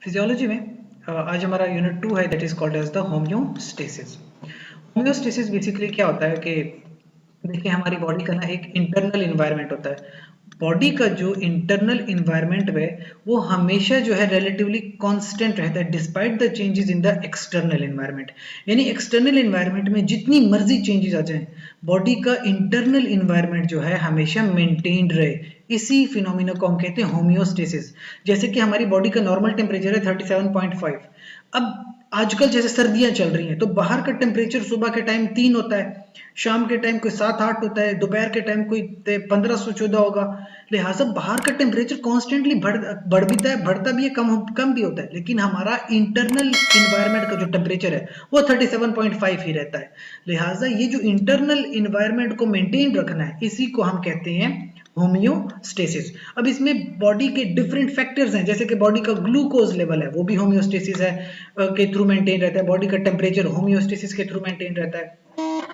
Physiology में आज हमारा यूनिट 2 है that is called as the homeostasis. Homeostasis basically क्या होता है कि देखिए हमारी बॉडी का ना एक इंटरनल इन्वायरमेंट होता है। बॉडी का जो इंटरनल इन्वायरमेंट है वो हमेशा जो है रिलेटिवली कांस्टेंट रहता है despite the changes in the external environment. यानी एक्सटर्नल इन्वायरमेंट में जितनी मर्जी चेंजेस आ जाएं, बॉडी का इंटरनल इन्वायरमेंट जो है हमेशा मेंटेन्ड रहे। इसी फिनोमिना को हम कहते हैं होम्योस्टेसिस। जैसे कि हमारी बॉडी का नॉर्मल टेम्परेचर है 37.5। अब आजकल जैसे सर्दियां चल रही हैं तो बाहर का टेम्परेचर सुबह के टाइम 3 होता है, शाम के टाइम कोई 7-8 होता है, दोपहर के टाइम कोई 1514 होगा। लिहाजा बाहर का टेम्परेचर कॉन्स्टेंटली बढ़ भी है, बढ़ता भी है, कम भी होता है, लेकिन हमारा इंटरनल इन्वायरमेंट का जो टेम्परेचर है वो 37.5 ही रहता है। लिहाजा ये जो इंटरनल इन्वायरमेंट को मेंटेन रखना है इसी को हम कहते हैं होम्योस्टेसिस। अब इसमें बॉडी के डिफरेंट फैक्टर्स हैं, जैसे कि बॉडी का ग्लूकोज लेवल है वो भी होम्योस्टेसिस है के थ्रू मेंटेन रहता है, बॉडी का टेम्परेचर होम्योस्टेसिस के थ्रू मेंटेन रहता है।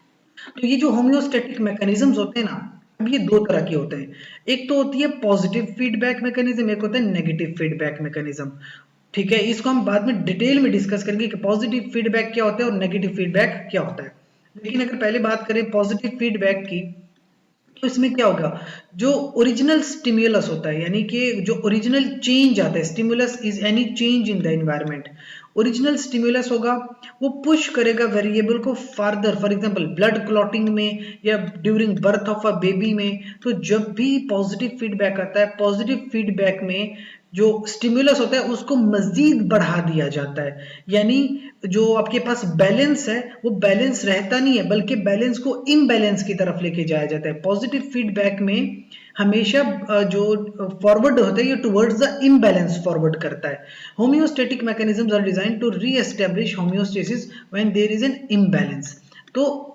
तो ये जो होम्योस्टेटिक मैकेनिज्म्स होते हैं ना, अब ये दो तरह के होते हैं। एक तो होती है पॉजिटिव फीडबैक मैकेनिज्म, एक होता है नेगेटिव फीडबैक मैकेनिज्म। ठीक है, इसको हम बाद में डिटेल में डिस्कस करेंगे कि पॉजिटिव फीडबैक क्या होता है और नेगेटिव फीडबैक क्या होता है। लेकिन अगर पहले बात करें पॉजिटिव फीडबैक की, तो इसमें क्या होगा, जो ओरिजिनल स्टिम्युलस होता है, यानी कि जो ओरिजिनल चेंज आता है, stimulus is any change in the environment. Original stimulus होगा वो पुश करेगा वेरिएबल को farther, for example blood clotting में या during birth of a baby में। तो जब भी पॉजिटिव फीडबैक आता है, पॉजिटिव फीडबैक में जो स्टिम्युलस होता है उसको मजीद बढ़ा दिया जाता है। यानी जो आपके पास बैलेंस है वो बैलेंस रहता नहीं है, बल्कि बैलेंस को इम्बैलेंस की तरफ लेके जाया जाता है। पॉजिटिव फीडबैक में हमेशा जो फॉरवर्ड होता है ये टुवर्ड्स द इम्बैलेंस फॉरवर्ड करता है। Homeostatic mechanisms are designed to reestablish homeostasis when there is an imbalance. तो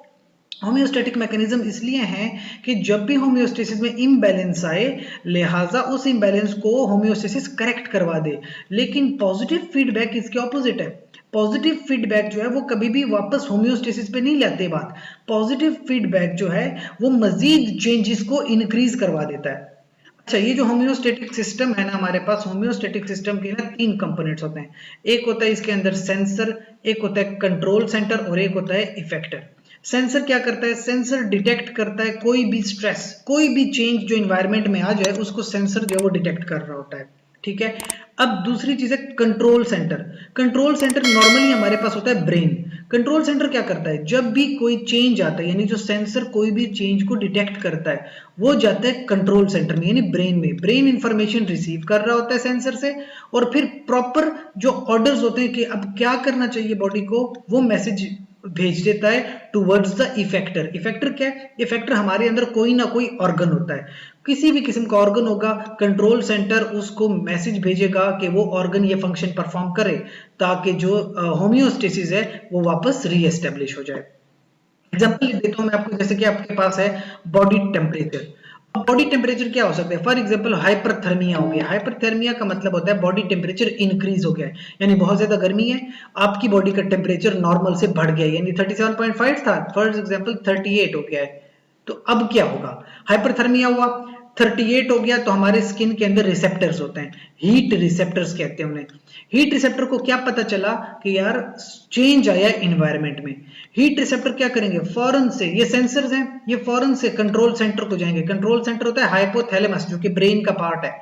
होम्योस्टेटिक मैकेनिज्म इसलिए है कि जब भी होम्योस्टेसिस में इम्बैलेंस आए, लिहाजा उस इम्बैलेंस को होम्योस्टेसिस करेक्ट करवा दे। लेकिन पॉजिटिव फीडबैक इसके ऑपोजिट है। पॉजिटिव फीडबैक जो है वो कभी भी वापस होम्योस्टेसिस पे नहीं लाते बात। पॉजिटिव फीडबैक जो है वो मजीद चेंजेस को इंक्रीज करवा देता है। अच्छा, ये जो होम्योस्टेटिक सिस्टम है ना हमारे पास, होम्योस्टेटिक सिस्टम के ना 3 कंपोनेंट्स होते हैं। एक होता है इसके अंदर सेंसर, एक होता है कंट्रोल सेंटर और एक होता है इफेक्टर। सेंसर क्या करता है, सेंसर डिटेक्ट करता है कोई भी स्ट्रेस, कोई भी चेंज जो इन्वायरमेंट में आ जाए उसको सेंसर जो है वो डिटेक्ट कर रहा होता है। ठीक है, अब दूसरी चीज है control centre. Control centre normally हमारे पास होता है ब्रेन। कंट्रोल सेंटर क्या करता है, जब भी कोई चेंज आता है, यानी जो सेंसर कोई भी चेंज को डिटेक्ट करता है वो जाता है कंट्रोल सेंटर में, यानी ब्रेन में। ब्रेन इंफॉर्मेशन रिसीव कर रहा होता है सेंसर से और फिर प्रॉपर जो ऑर्डर्स होते हैं कि अब क्या करना चाहिए बॉडी को, वो मैसेज भेज देता है टुवर्ड्स द इफेक्टर। इफेक्टर क्या है, इफेक्टर हमारे अंदर कोई ना कोई ऑर्गन होता है, किसी भी किस्म का ऑर्गन होगा, कंट्रोल सेंटर उसको मैसेज भेजेगा कि वो ऑर्गन ये फंक्शन परफॉर्म करे ताकि जो होम्योस्टेसिस है वो वापस रीएस्टेब्लिश हो जाए। एग्जांपल देता हूं मैं आपको, जैसे कि आपके पास है बॉडी टेम्परेचर। अब बॉडी टेम्परेचर क्या हो सकता है, फॉर एग्जांपल हाइपरथर्मिया हो गया। हाइपरथर्मिया का मतलब होता है बॉडी टेम्परेचर इंक्रीज हो गया है, यानी बहुत ज्यादा गर्मी है, आपकी बॉडी का टेम्परेचर नॉर्मल से बढ़ गया है, यानी 37.5 था, फॉर एग्जांपल 38 हो गया है। तो अब क्या होगा, हाइपरथर्मिया हुआ, 38 हो गया, तो हमारे स्किन के अंदर रिसेप्टर्स होते हैं, हीट रिसेप्टर्स कहते हैं उन्हें। हीट रिसेप्टर को क्या पता चला कि यार चेंज आया एनवायरनमेंट में। हीट रिसेप्टर क्या करेंगे, फौरन से, ये सेंसर्स हैं, ये फौरन से कंट्रोल सेंटर को जाएंगे। कंट्रोल सेंटर होता है हाइपोथैलेमस, जो कि ब्रेन का पार्ट है।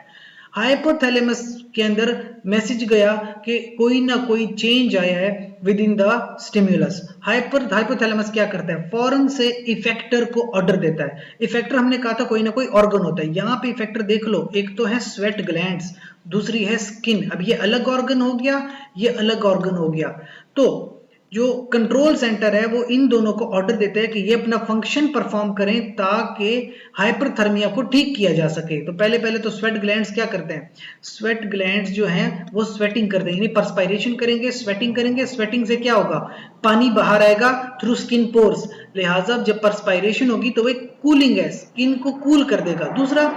हाइपोथैलेमस के अंदर मैसेज गया कि कोई ना कोई चेंज आया है with in the stimulus. Hypothalamus क्या करता है, फौरन से इफेक्टर को ऑर्डर देता है। इफेक्टर हमने कहा था कोई ना कोई ऑर्गन होता है, यहाँ पे इफेक्टर देख लो, एक तो है स्वेट ग्लैंड्स, दूसरी है स्किन। अब ये अलग ऑर्गन हो गया, ये अलग ऑर्गन हो गया। तो जो कंट्रोल सेंटर है वो इन दोनों को ऑर्डर देता है कि ये अपना फंक्शन परफॉर्म करें ताकि हाइपरथर्मिया को ठीक किया जा सके। तो पहले पहले तो स्वेट ग्लैंड्स क्या करते हैं, स्वेट ग्लैंड्स जो हैं वो स्वेटिंग करते हैं, यानी परस्पायरेशन करेंगे, स्वेटिंग करेंगे। स्वेटिंग से क्या होगा, पानी बाहर आएगा थ्रू स्किन पोर्स, लिहाजा जब परस्पायरेशन होगी तो वो कूलिंग है, स्किन को कूल कर देगा। दूसरा,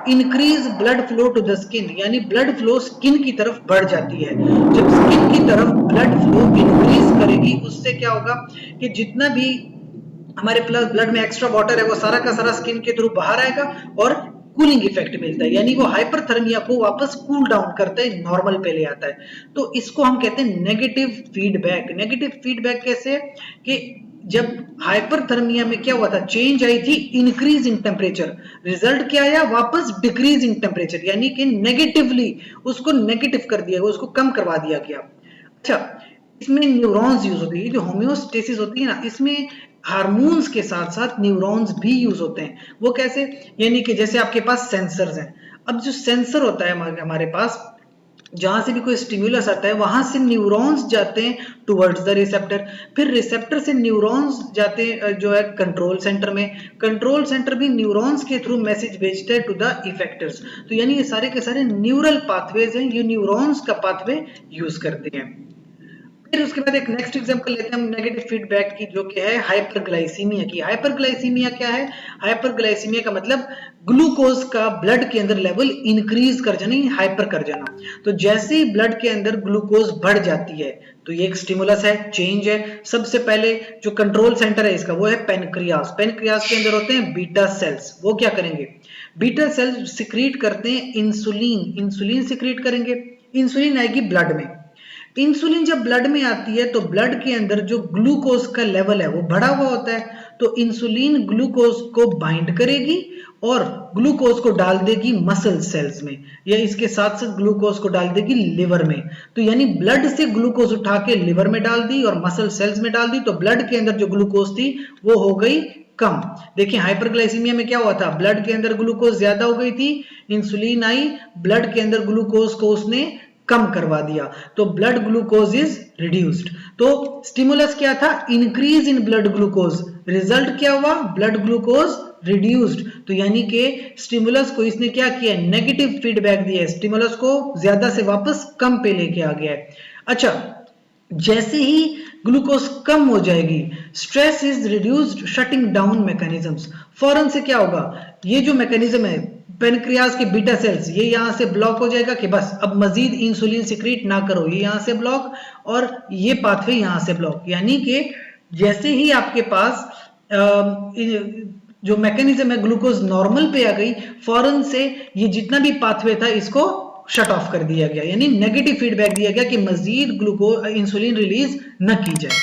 increase blood flow to the skin, यानी ब्लड फ्लो स्किन की तरफ बढ़ जाती है। जब स्किन की तरफ ब्लड फ्लो इंक्रीज करेगी उससे क्या होगा कि जितना भी हमारे प्लस ब्लड में एक्स्ट्रा वाटर है वो सारा का सारा स्किन के थ्रू बाहर आएगा और कूलिंग इफेक्ट मिलता है, यानी वो हाइपरथर्मिया को वापस कूल डाउन करता है, नॉर्मल पे ले आता है। तो इसको हम कहते हैं नेगेटिव फीडबैक। नेगेटिव फीडबैक कैसे कि जब हाइपरथर्मिया में क्या हुआ था, चेंज आई थी इंक्रीज इन टेम्परेचर, रिजल्ट क्या आया, वापस डिक्रीज इन टेम्परेचर, यानी कि नेगेटिवली उसको नेगेटिव कर दिया, उसको कम करवा दिया गया। अच्छा, इसमें न्यूरॉन्स यूज होते हैं। जो होम्योस्टेसिस होती है ना, इसमें हार्मोन्स के साथ साथ न्यूरॉन्स भी यूज होते हैं। वो कैसे, यानी कि जैसे आपके पास सेंसर्स हैं। अब जो सेंसर होता है हमारे पास, जहां से भी कोई स्टिमुलस आता है वहां से न्यूरॉन्स जाते हैं टुवर्ड्स द रिसेप्टर, फिर रिसेप्टर से न्यूरॉन्स जाते हैं जो है कंट्रोल सेंटर में, कंट्रोल सेंटर भी न्यूरॉन्स के थ्रू मैसेज भेजते हैं टू द इफेक्टर्स। तो यानी ये सारे के सारे न्यूरल पाथवेज हैं, ये न्यूरॉन्स का पाथवे यूज करते हैं। फिर उसके बाद एक नेक्स्ट एग्जांपल लेते हैं हम नेगेटिव फीडबैक की, जो कि है हाइपरग्लाइसीमिया की। हाइपरग्लाइसीमिया क्या है? हाइपरग्लाइसीमिया का मतलब ग्लूकोज का ब्लड के अंदर लेवल इंक्रीज कर जाना, हाइपर कर जाना। तो जैसे ही ब्लड के अंदर ग्लूकोज बढ़ जाती है तो ये एक स्टिमुलस है, चेंज है। सबसे पहले जो कंट्रोल सेंटर है इसका वो है पेनक्रियास। पेनक्रियास के अंदर होते हैं बीटा सेल्स। वो क्या करेंगे? बीटा सेल्स सिक्रीट करते हैं इंसुलिन, इंसुलिन सिक्रीट करेंगे, इंसुलिन आएगी ब्लड में। इंसुलिन जब ब्लड में आती है तो ब्लड के अंदर जो ग्लूकोज का लेवल है वो बढ़ा हुआ होता है, तो इंसुलिन ग्लूकोज को बाइंड करेगी और ग्लूकोज को डाल देगी मसल सेल्स में, या इसके साथ साथ ग्लूकोज को डाल देगी लिवर में। तो यानी ब्लड से ग्लूकोज उठा के लिवर में डाल दी और मसल सेल्स में डाल दी, तो ब्लड के अंदर जो ग्लूकोज थी वो हो गई कम। देखिए हाइपरग्लाइसीमिया में क्या हुआ था, ब्लड के अंदर ग्लूकोज ज्यादा हो गई थी, इंसुलिन आई, ब्लड के अंदर ग्लूकोज को उसने कम करवा दिया, तो ब्लड ग्लूकोज इज रिड्यूस्ड। तो स्टिमुलस क्या था? Increase in blood glucose, result क्या हुआ? Blood glucose reduced. तो यानी कि स्टिमुलस को इसने क्या किया? नेगेटिव फीडबैक दिया है, स्टिमुलस को ज्यादा से वापस कम पे लेके आ गया है। अच्छा, जैसे ही ग्लूकोज कम हो जाएगी, stress is reduced shutting down mechanisms, फौरन से क्या होगा? ये जो मैकेनिज्म है पेनक्रियास के बीटा सेल्स, ये यहां से ब्लॉक हो जाएगा कि बस अब मजीद इंसुलिन सिक्रीट ना करो, ये यहां से ब्लॉक और ये पाथवे यहां से ब्लॉक। यानी कि जैसे ही आपके पास जो मैकेनिज्म है ग्लूकोज नॉर्मल पे आ गई, फौरन से ये जितना भी पाथवे था इसको शट ऑफ कर दिया गया, यानी नेगेटिव फीडबैक दिया गया कि मजीद ग्लूकोज इंसुलिन रिलीज न की जाए।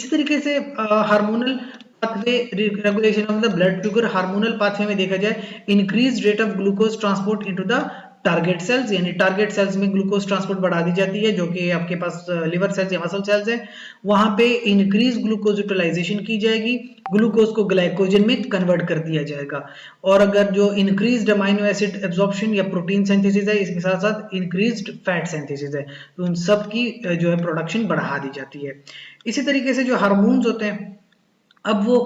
इस तरीके से hormonal pathway regulation of the blood sugar, hormonal pathway में देखा जाए increase rate of glucose transport into the target cells, यानी टारगेट सेल्स में ग्लूकोज ट्रांसपोर्ट बढ़ा दी जाती है, जो कि आपके पास लिवर सेल्स या मसल सेल्स है, वहां पे इंक्रीज ग्लूकोज यूटिलाइजेशन की जाएगी, ग्लूकोज को ग्लाइकोजन में कन्वर्ट कर दिया जाएगा। और अगर जो इंक्रीज्ड अमाइनो एसिड एब्जॉर्प्शन या प्रोटीन सिंथेसिस है, इसके साथ साथ इंक्रीज्ड फैट सिंथेसिस है, तो उन सब की जो है प्रोडक्शन बढ़ा दी जाती है। इसी तरीके से जो हार्मोन्स होते हैं, अब वो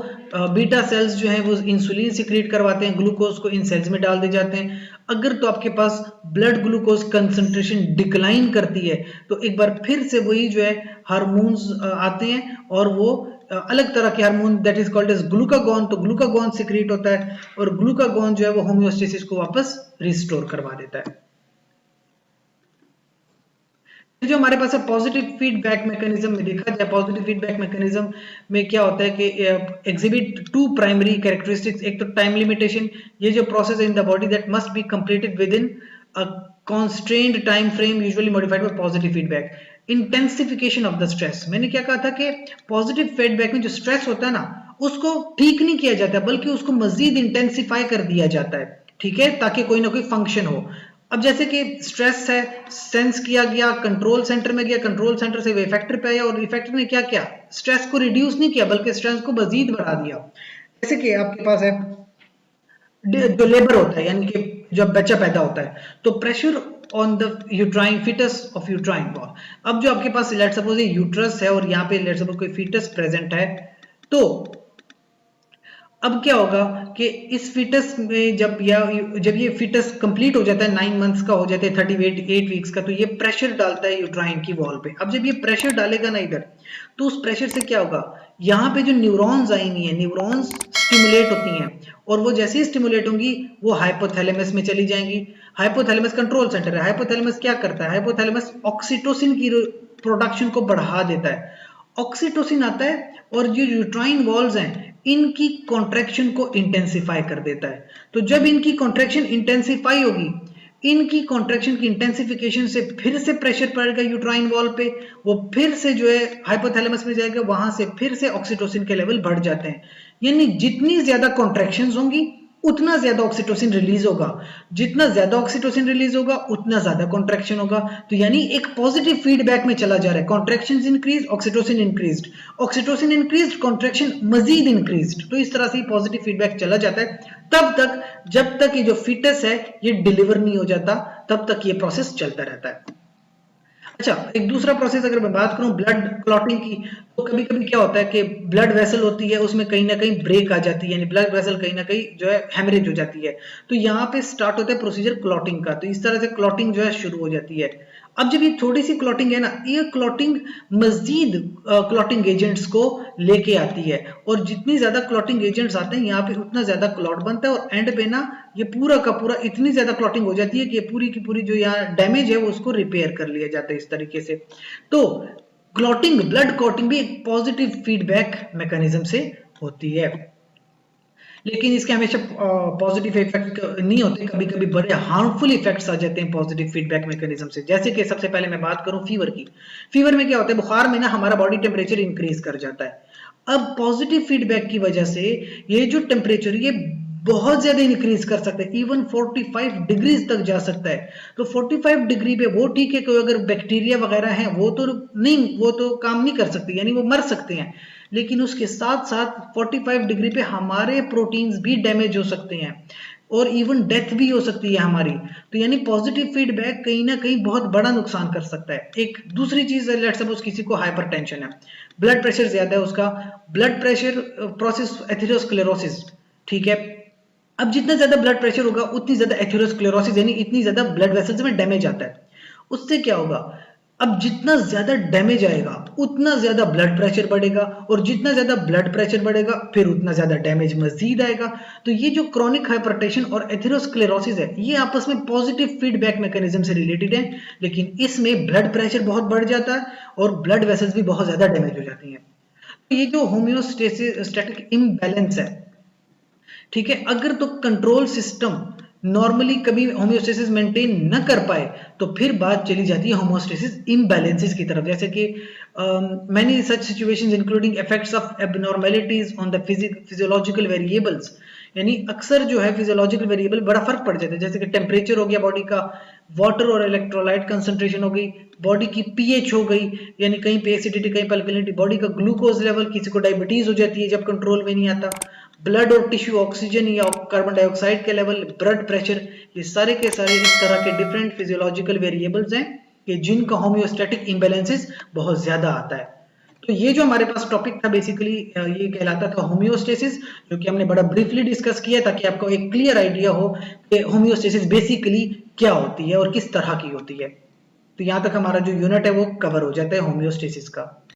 बीटा सेल्स जो हैं वो इंसुलिन सिक्रीट करवाते हैं, ग्लूकोज को इन सेल्स में डाल दिए जाते हैं। अगर तो आपके पास ब्लड ग्लूकोज कंसंट्रेशन डिक्लाइन करती है तो एक बार फिर से वही जो है हार्मोन्स आते हैं और वो अलग तरह के hormone that is called as glucagon, तो ग्लूकागॉन सिक्रीट होता है और ग्लूकागॉन जो है वो होम्योस्टेसिस को वापस रिस्टोर करवा देता है। जो हमारे पास है पॉजिटिव फीडबैक मैकेनिज्म में देखा जाए, पॉजिटिव फीडबैक मैकेनिज्म में क्या होता है कि एग्जिबिट टू प्राइमरी कैरेक्टरिस्टिक्स। एक तो टाइम लिमिटेशन, ये जो process in the body that must be completed with in a constrained time frame usually modified by positive feedback. Intensification of the stress, मैंने क्या कहा था कि पॉजिटिव फीडबैक में जो स्ट्रेस होता है ना उसको ठीक नहीं किया जाता बल्कि उसको मजीद इंटेंसिफाई कर दिया जाता है, ठीक है, ताकि कोई ना कोई फंक्शन हो। अब जैसे कि स्ट्रेस है, सेंस किया गया, कंट्रोल सेंटर में गया, कंट्रोल सेंटर से इफेक्टर पे आया और इफेक्टर ने क्या किया? स्ट्रेस को रिड्यूस नहीं किया बल्कि स्ट्रेस को मजीद बढ़ा दिया। जैसे कि आपके पास है जो लेबर होता है, यानी कि जब बच्चा पैदा होता है तो pressure on the uterine fetus of uterine wall. अब जो आपके पास लेट्स सपोज ये यूट्रस है और यहाँ पे लेट्स सपोज कोई फीटस प्रेजेंट है, तो अब क्या होगा कि इस फीटस में जब ये फीटस कंप्लीट हो जाता है, 9 मंथ्स का हो जाता है, 38 वीक्स का, तो ये प्रेशर डालता है यूट्राइन की वॉल पे। अब जब ये प्रेशर डालेगा ना इधर, तो उस प्रेशर से क्या होगा, यहाँ पे जो न्यूरॉन्स आएंगी हैं, न्यूरॉन्स स्टिमुलेट होती हैं और वो जैसे ही स्टिमुलेट होंगी वो हाइपोथैलेमस में चली जाएंगी। हाइपोथैलेमस कंट्रोल सेंटर है। हाइपोथैलेमस क्या करता है? हाइपोथैलेमस ऑक्सीटोसिन की प्रोडक्शन को बढ़ा देता है। ऑक्सीटोसिन आता है और जो यूट्राइन वॉल्स हैं इनकी कॉन्ट्रैक्शन को इंटेंसिफाई कर देता है। तो जब इनकी कॉन्ट्रैक्शन इंटेंसिफाई होगी, इनकी कॉन्ट्रैक्शन की इंटेंसिफिकेशन से फिर से प्रेशर पड़ेगा यूट्राइन वॉल पे, वो फिर से जो है हाइपोथैलेमस में जाएगा, वहां से फिर से ऑक्सीटोसिन के लेवल बढ़ जाते हैं। यानी जितनी ज्यादा कॉन्ट्रैक्शंस होंगी उतना ज्यादा ऑक्सीटोसिन रिलीज होगा, जितना ज्यादा ऑक्सीटोसिन रिलीज होगा उतना ज्यादा कॉन्ट्रैक्शन होगा। तो यानी एक पॉजिटिव फीडबैक में चला जा रहा है, contractions increase, oxytocin increased, oxytocin increased, contraction मजीद इंक्रीज्ड। तो इस तरह से पॉजिटिव फीडबैक चला जाता है तब तक जब तक ये जो फीटस है ये डिलीवर नहीं हो जाता, तब तक ये प्रोसेस चलता रहता है। अच्छा, एक दूसरा प्रोसेस अगर मैं बात करूं ब्लड क्लॉटिंग की, तो कभी कभी क्या होता है कि ब्लड वेसल होती है उसमें कहीं ना कहीं ब्रेक आ जाती है, यानी ब्लड वेसल कहीं ना कहीं जो है हेमरेज हो जाती है। तो यहाँ पे स्टार्ट होता है प्रोसीजर क्लॉटिंग का। तो इस तरह से क्लॉटिंग जो है शुरू हो जाती है। अब जब ये थोड़ी सी क्लॉटिंग है ना, ये क्लॉटिंग मजीद क्लॉटिंग एजेंट्स को लेके आती है, और जितनी ज्यादा क्लॉटिंग एजेंट्स आते हैं यहाँ पे उतना ज्यादा क्लॉट बनता है, और एंड पे ना ये पूरा का पूरा इतनी ज्यादा क्लॉटिंग हो जाती है कि ये पूरी की पूरी जो यहाँ डैमेज है वो उसको रिपेयर कर लिया जाता है इस तरीके से। तो क्लॉटिंग, ब्लड क्लॉटिंग भी एक पॉजिटिव फीडबैक मैकेनिज्म से होती है, लेकिन इसके हमेशा पॉजिटिव इफेक्ट नहीं होते, कभी कभी बड़े हार्मफुल इफेक्ट्स आ जाते हैं पॉजिटिव फीडबैक मैकेनिज्म से। जैसे कि सबसे पहले मैं बात करूं फीवर की। फीवर में क्या होता है, बुखार में ना हमारा बॉडी टेम्परेचर इंक्रीज कर जाता है। अब पॉजिटिव फीडबैक की वजह से ये जो टेम्परेचर ये बहुत ज्यादा इंक्रीज कर सकते हैं, इवन 45 डिग्रीज तक जा सकता है। तो 45 डिग्री पे वो ठीक है, कोई अगर बैक्टीरिया वगैरह है वो तो नहीं, वो तो काम नहीं कर सकते, यानी वो मर सकते हैं, लेकिन उसके साथ साथ 45 डिग्री पे हमारे प्रोटीन्स भी डैमेज हो सकते हैं, और इवन डेथ भी हो सकती है हमारी। तो यानी पॉजिटिव फीडबैक कहीं ना कहीं बहुत बड़ा नुकसान कर सकता है। एक दूसरी चीज है, लेट्स सपोज किसी को हाइपरटेंशन है, ब्लड प्रेशर ज्यादा है उसका, ब्लड प्रेशर प्रोसेस एथेरोस्क्लेरोसिस, ठीक है। अब जितना ज्यादा ब्लड प्रेशर होगा उतनी ज्यादा एथेरोस्क्लेरोसिस यानी इतनी ज्यादा ब्लड वेसल्स में डैमेज आता है। उससे क्या होगा, अब जितना ज्यादा डैमेज आएगा उतना ज्यादा ब्लड प्रेशर बढ़ेगा, और जितना ज्यादा ब्लड प्रेशर बढ़ेगा फिर उतना ज्यादा डैमेज मजीद आएगा। तो ये जो क्रॉनिक हाइपरटेंशन और एथेरोस्क्लेरोसिस है ये आपस में पॉजिटिव फीडबैक मैकेनिज्म से रिलेटेड है, लेकिन इसमें ब्लड प्रेशर बहुत बढ़ जाता है और ब्लड वेसल्स भी बहुत ज्यादा डैमेज हो जाती हैं। तो ये जो होम्योस्टैटिक इम्बैलेंस है, ठीक है, अगर तो कंट्रोल सिस्टम नॉर्मली कभी होम्योस्टेसिस मेंटेन न कर पाए तो फिर बात चली जाती है होमोस्टेसिस इम्बैलेंसेस की तरफ। जैसे कि many such situations including effects of abnormalities on the physiological variables, यानी अक्सर जो है फिजियोलॉजिकल वेरिएबल बड़ा फर्क पड़ जाता है। जैसे कि टेम्परेचर हो गया बॉडी का, वाटर और इलेक्ट्रोलाइट कंसंट्रेशन हो गई, बॉडी की पीएच हो गई, यानी कहीं पे एसिडिटी कहीं पे अल्कलिनिटी, बॉडी का ग्लूकोज लेवल, किसी को डायबिटीज हो जाती है जब कंट्रोल में नहीं आता, ब्लड और टिश्यू ऑक्सीजन या कार्बन डाइऑक्साइड के लेवल, ब्लड प्रेशर, ये सारे के सारे इस तरह के डिफरेंट फिजियोलॉजिकल वेरिएबल्स हैं कि जिनका होम्योस्टैटिक इम्बैलेंसेस बहुत ज्यादा आता है। तो ये जो हमारे पास टॉपिक था बेसिकली ये कहलाता था होम्योस्टेसिस, जो कि हमने बड़ा ब्रीफली डिस्कस किया ताकि आपको एक क्लियर आइडिया हो कि होम्योस्टेसिस बेसिकली क्या होती है और किस तरह की होती है। तो यहाँ तक हमारा जो यूनिट है वो कवर हो जाता है होम्योस्टेसिस का।